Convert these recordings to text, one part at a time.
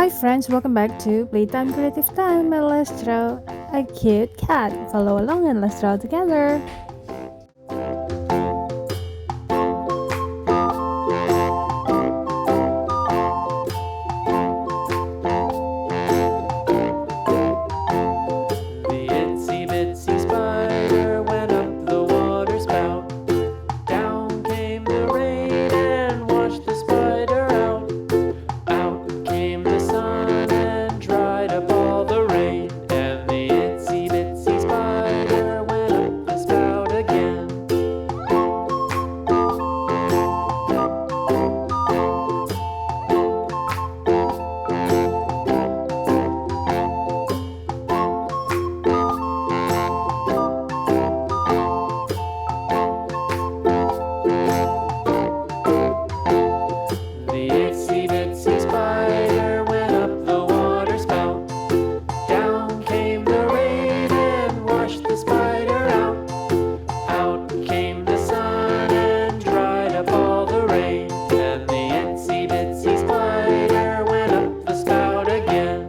Hi friends, welcome back to Playtime Creative Time and let's draw a cute cat. Follow along and let's draw together. The itsy bitsy spider went up the water spout. Down came the rain and washed the spider out. Out came the sun and dried up all the rain. And the itsy bitsy spider went up the spout again. The itsy bitsy spider went up the water spout. Down came the rain and washed the spider out. Out came the sun and dried up all the rain. And the itsy bitsy spider went up the spout again.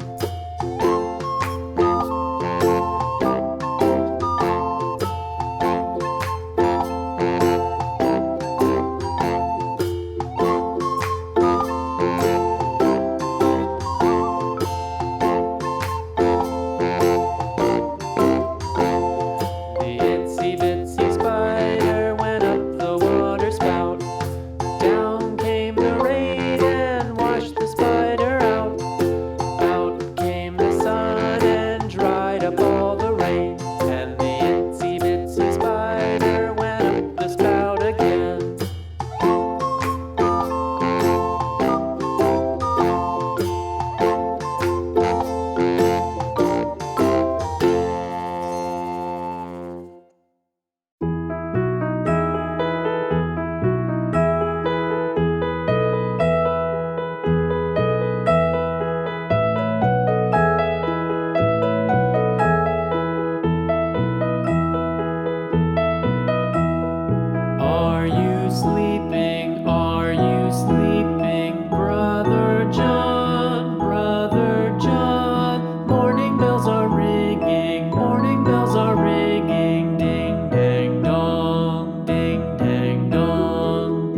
The itsy bitsy spider went up the water spout. Down came the rain and washed the spider out. Out came the sun and dried up all the rain. And the itsy bitsy spider went up the spout again. Are you sleeping? Are you sleeping? Brother John, Brother John. Morning bells are ringing, morning bells are ringing. Ding dang dong, ding dang dong.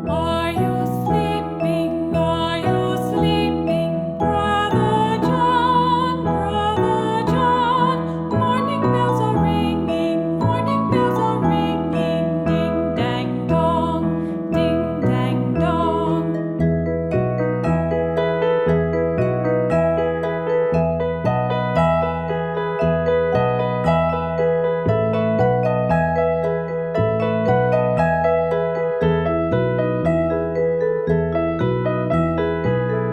Are you sleeping? Are you sleeping? Brother John, Brother John. Morning bells are ringing, morning bells are ringing. Ding dang dong, ding dang dong.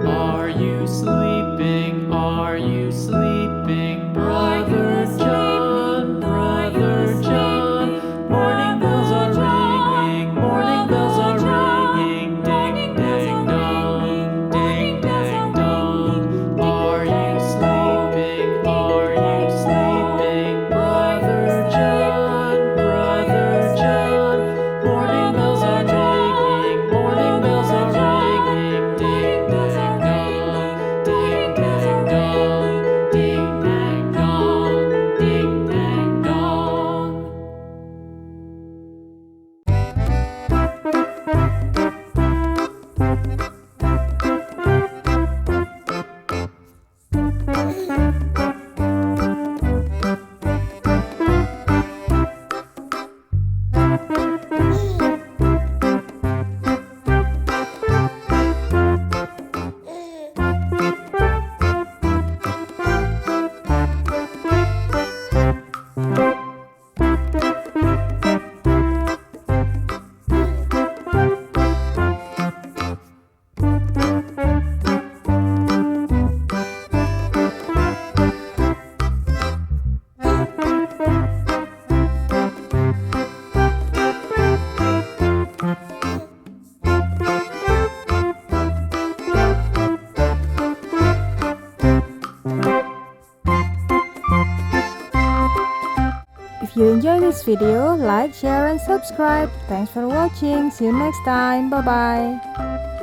Are you sleeping? Are you sleeping? Brother John, Brother John. Morning bells are ringing, morning bells are ringing. Ding dang dong, ding dang dong. Are you sleeping? Are you sleeping? Brother John, Brother John. Morning bells are ringing, morning bells are ringing. Ding dang dong, ding you enjoyed this video, like, share, and subscribe. Thanks for watching. See you next time. Bye bye.